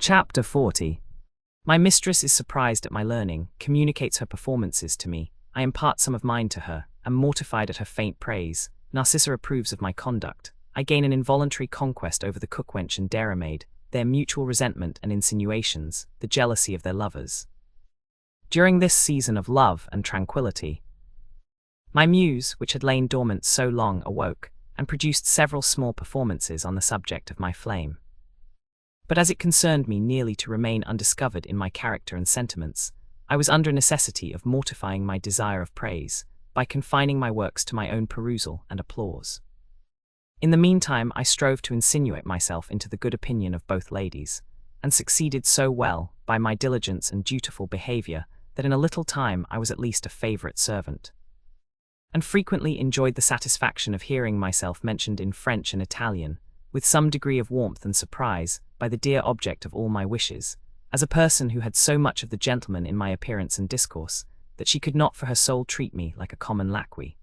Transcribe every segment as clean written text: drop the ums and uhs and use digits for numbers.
Chapter 40. My mistress is surprised at my learning, communicates her performances to me. I impart some of mine to her, am mortified at her faint praise. Narcissa approves of my conduct. I gain an involuntary conquest over the cookwench and dairymaid, their mutual resentment and insinuations, the jealousy of their lovers. During this season of love and tranquillity, my muse, which had lain dormant so long, awoke, and produced several small performances on the subject of my flame. But as it concerned me nearly to remain undiscovered in my character and sentiments, I was under necessity of mortifying my desire of praise, by confining my works to my own perusal and applause. In the meantime I strove to insinuate myself into the good opinion of both ladies, and succeeded so well, by my diligence and dutiful behaviour, that in a little time I was at least a favourite servant, and frequently enjoyed the satisfaction of hearing myself mentioned in French and Italian, with some degree of warmth and surprise, by the dear object of all my wishes, as a person who had so much of the gentleman in my appearance and discourse, that she could not for her soul treat me like a common laquais.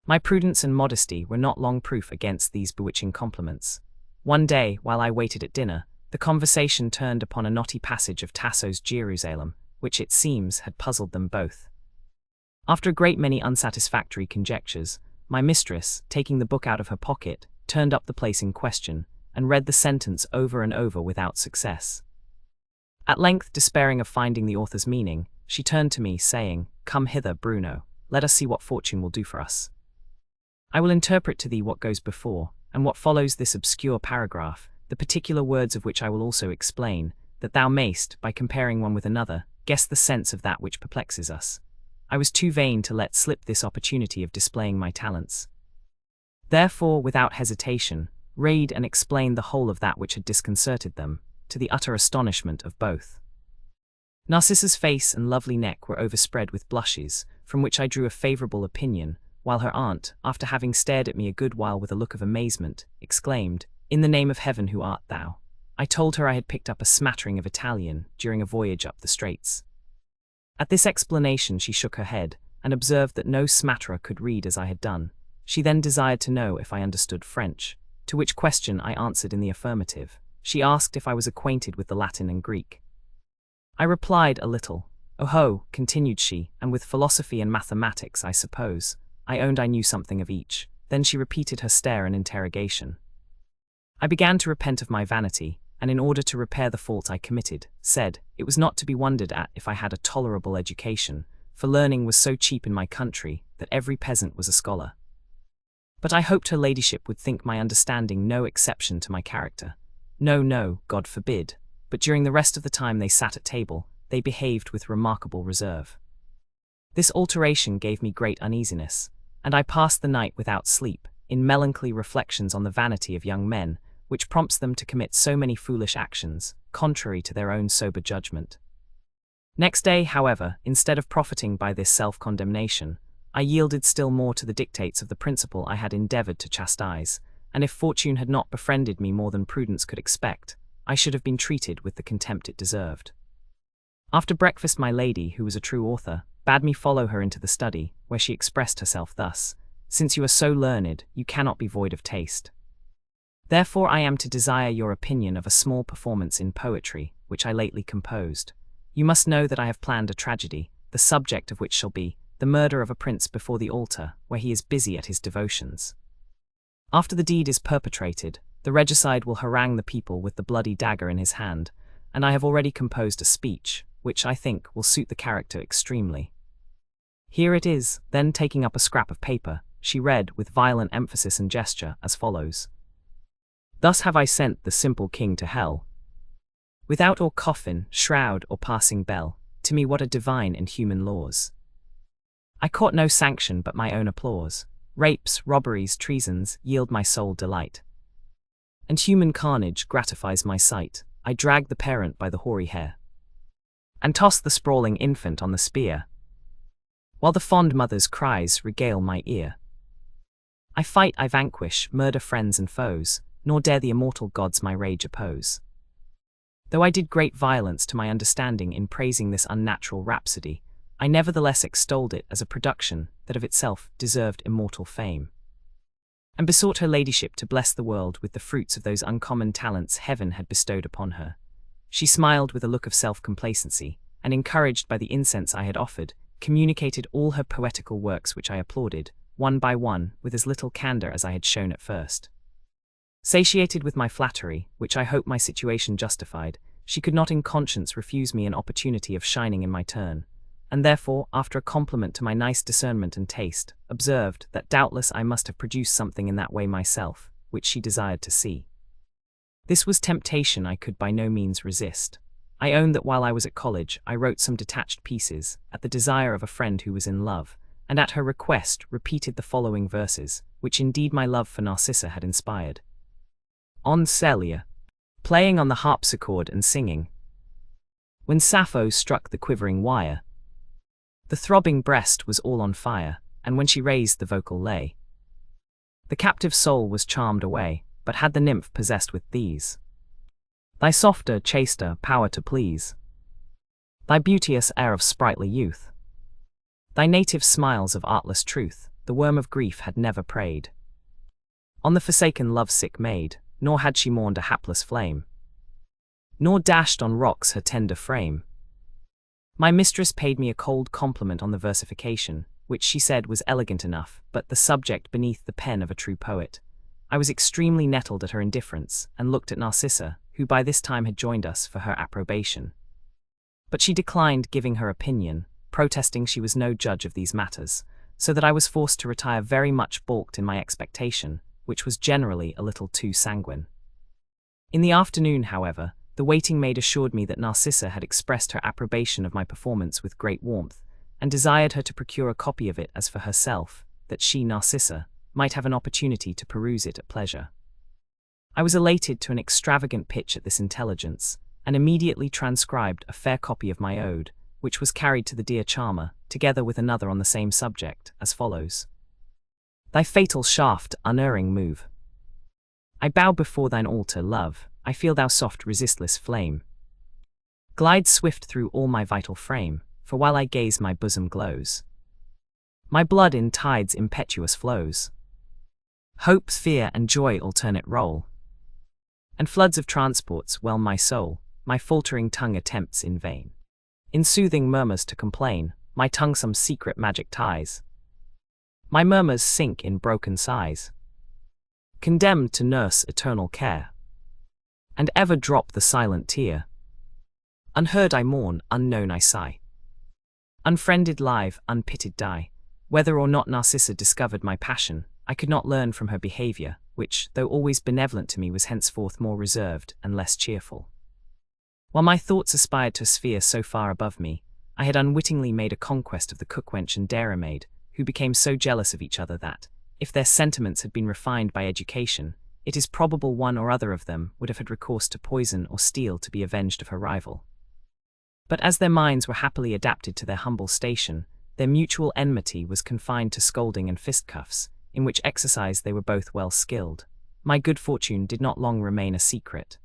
My prudence and modesty were not long proof against these bewitching compliments. One day, while I waited at dinner, the conversation turned upon a knotty passage of Tasso's Jerusalem, which it seems had puzzled them both. After a great many unsatisfactory conjectures, my mistress, taking the book out of her pocket, turned up the place in question, and read the sentence over and over without success. At length, despairing of finding the author's meaning, she turned to me, saying, "Come hither, Bruno, let us see what fortune will do for us. I will interpret to thee what goes before, and what follows this obscure paragraph, the particular words of which I will also explain, that thou mayst, by comparing one with another, guess the sense of that which perplexes us." I was too vain to let slip this opportunity of displaying my talents. Therefore, without hesitation, read and explained the whole of that which had disconcerted them, to the utter astonishment of both. Narcissa's face and lovely neck were overspread with blushes, from which I drew a favourable opinion, while her aunt, after having stared at me a good while with a look of amazement, exclaimed, "In the name of heaven, who art thou?" I told her I had picked up a smattering of Italian during a voyage up the Straits. At this explanation she shook her head, and observed that no smatterer could read as I had done. She then desired to know if I understood French, to which question I answered in the affirmative. She asked if I was acquainted with the Latin and Greek. I replied a little. "Oh," continued she, "and with philosophy and mathematics, I suppose." I owned I knew something of each. Then she repeated her stare and interrogation. I began to repent of my vanity, and in order to repair the fault I committed, said, it was not to be wondered at if I had a tolerable education, for learning was so cheap in my country, that every peasant was a scholar. But I hoped her ladyship would think my understanding no exception to my character. No, God forbid, but during the rest of the time they sat at table, they behaved with remarkable reserve. This alteration gave me great uneasiness, and I passed the night without sleep, in melancholy reflections on the vanity of young men, which prompts them to commit so many foolish actions, contrary to their own sober judgment. Next day, however, instead of profiting by this self-condemnation, I yielded still more to the dictates of the principle I had endeavoured to chastise, and if fortune had not befriended me more than prudence could expect, I should have been treated with the contempt it deserved. After breakfast my lady, who was a true author, bade me follow her into the study, where she expressed herself thus: "Since you are so learned, you cannot be void of taste. Therefore I am to desire your opinion of a small performance in poetry, which I lately composed. You must know that I have planned a tragedy, the subject of which shall be the murder of a prince before the altar, where he is busy at his devotions. After the deed is perpetrated, the regicide will harangue the people with the bloody dagger in his hand, and I have already composed a speech, which, I think, will suit the character extremely. Here it is." Then taking up a scrap of paper, she read, with violent emphasis and gesture, as follows: "Thus have I sent the simple king to hell, without or coffin, shroud, or passing bell. To me what are divine and human laws? I court no sanction but my own applause. Rapes, robberies, treasons, yield my soul delight, and human carnage gratifies my sight. I drag the parent by the hoary hair, and toss the sprawling infant on the spear, while the fond mother's cries regale my ear. I fight, I vanquish, murder friends and foes, nor dare the immortal gods my rage oppose. Though I did great violence to my understanding in praising this unnatural rhapsody, I nevertheless extolled it as a production that of itself deserved immortal fame, and besought her ladyship to bless the world with the fruits of those uncommon talents heaven had bestowed upon her. She smiled with a look of self-complacency, and encouraged by the incense I had offered, communicated all her poetical works which I applauded, one by one, with as little candor as I had shown at first. Satiated with my flattery, which I hope my situation justified, she could not in conscience refuse me an opportunity of shining in my turn, and therefore, after a compliment to my nice discernment and taste, observed that doubtless I must have produced something in that way myself, which she desired to see. This was temptation I could by no means resist. I own that while I was at college, I wrote some detached pieces, at the desire of a friend who was in love, and at her request repeated the following verses, which indeed my love for Narcissa had inspired. On Celia, playing on the harpsichord and singing. When Sappho struck the quivering wire, the throbbing breast was all on fire, and when she raised the vocal lay, the captive soul was charmed away, but had the nymph possessed with these. Thy softer, chaster power to please, thy beauteous air of sprightly youth, thy native smiles of artless truth, the worm of grief had never preyed on the forsaken love-sick maid, nor had she mourned a hapless flame, nor dashed on rocks her tender frame. My mistress paid me a cold compliment on the versification, which she said was elegant enough, but the subject beneath the pen of a true poet. I was extremely nettled at her indifference, and looked at Narcissa, who by this time had joined us, for her approbation. But she declined giving her opinion, protesting she was no judge of these matters, so that I was forced to retire very much balked in my expectation, which was generally a little too sanguine. In the afternoon, however, the waiting maid assured me that Narcissa had expressed her approbation of my performance with great warmth, and desired her to procure a copy of it as for herself, that she, Narcissa, might have an opportunity to peruse it at pleasure. I was elated to an extravagant pitch at this intelligence, and immediately transcribed a fair copy of my ode, which was carried to the dear charmer, together with another on the same subject, as follows. Thy fatal shaft unerring move. I bow before thine altar, love, I feel thou soft resistless flame. Glide swift through all my vital frame, for while I gaze my bosom glows. My blood in tides impetuous flows. Hope, fear, and joy alternate roll, and floods of transports whelm my soul. My faltering tongue attempts in vain in soothing murmurs to complain, my tongue some secret magic ties. My murmurs sink in broken sighs, condemned to nurse eternal care, and ever drop the silent tear. Unheard I mourn, unknown I sigh, unfriended live, unpitied die. Whether or not Narcissa discovered my passion, I could not learn from her behavior, which, though always benevolent to me, was henceforth more reserved and less cheerful. While my thoughts aspired to a sphere so far above me, I had unwittingly made a conquest of the cookwench and dairymaid, who became so jealous of each other that, if their sentiments had been refined by education, it is probable one or other of them would have had recourse to poison or steel to be avenged of her rival. But as their minds were happily adapted to their humble station, their mutual enmity was confined to scolding and fistcuffs, in which exercise they were both well skilled. My good fortune did not long remain a secret,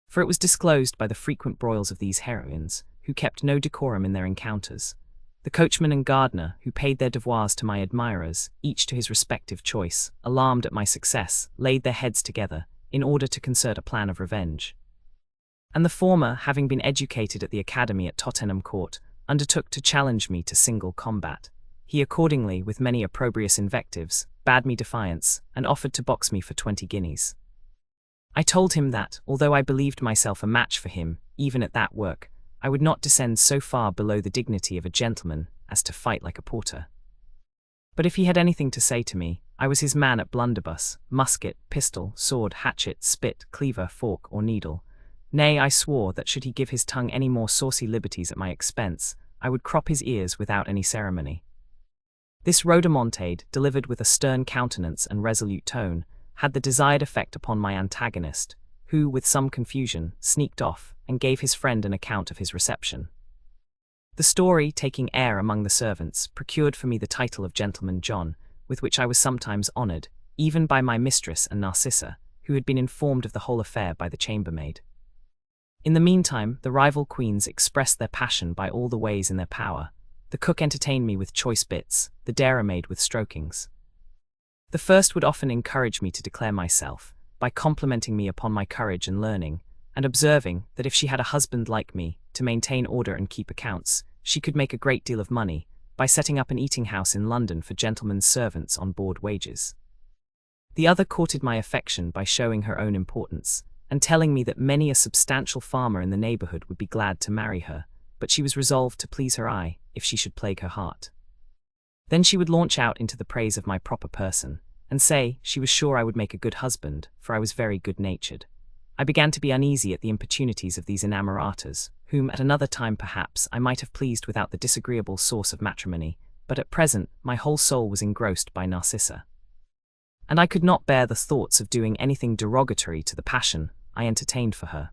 for it was disclosed by the frequent broils of these heroines, who kept no decorum in their encounters. The coachman and gardener, who paid their devoirs to my admirers, each to his respective choice, alarmed at my success, laid their heads together, in order to concert a plan of revenge. And the former, having been educated at the academy at Tottenham Court, undertook to challenge me to single combat. He accordingly, with many opprobrious invectives, bade me defiance, and offered to box me for 20 guineas. I told him that, although I believed myself a match for him, even at that work, I would not descend so far below the dignity of a gentleman as to fight like a porter. But if he had anything to say to me, I was his man at blunderbuss, musket, pistol, sword, hatchet, spit, cleaver, fork, or needle. Nay, I swore that should he give his tongue any more saucy liberties at my expense, I would crop his ears without any ceremony. This rhodomontade, delivered with a stern countenance and resolute tone, had the desired effect upon my antagonist, who, with some confusion, sneaked off, and gave his friend an account of his reception. The story, taking air among the servants, procured for me the title of Gentleman John, with which I was sometimes honoured, even by my mistress and Narcissa, who had been informed of the whole affair by the chambermaid. In the meantime, the rival queens expressed their passion by all the ways in their power. The cook entertained me with choice bits, the dairymaid with strokings. The first would often encourage me to declare myself, by complimenting me upon my courage and learning, and observing that if she had a husband like me, to maintain order and keep accounts, she could make a great deal of money by setting up an eating house in London for gentlemen's servants on board wages. The other courted my affection by showing her own importance, and telling me that many a substantial farmer in the neighbourhood would be glad to marry her, but she was resolved to please her eye, if she should plague her heart. Then she would launch out into the praise of my proper person, and say she was sure I would make a good husband, for I was very good-natured. I began to be uneasy at the importunities of these inamoratas, whom at another time perhaps I might have pleased without the disagreeable source of matrimony, but at present my whole soul was engrossed by Narcissa. And I could not bear the thoughts of doing anything derogatory to the passion I entertained for her.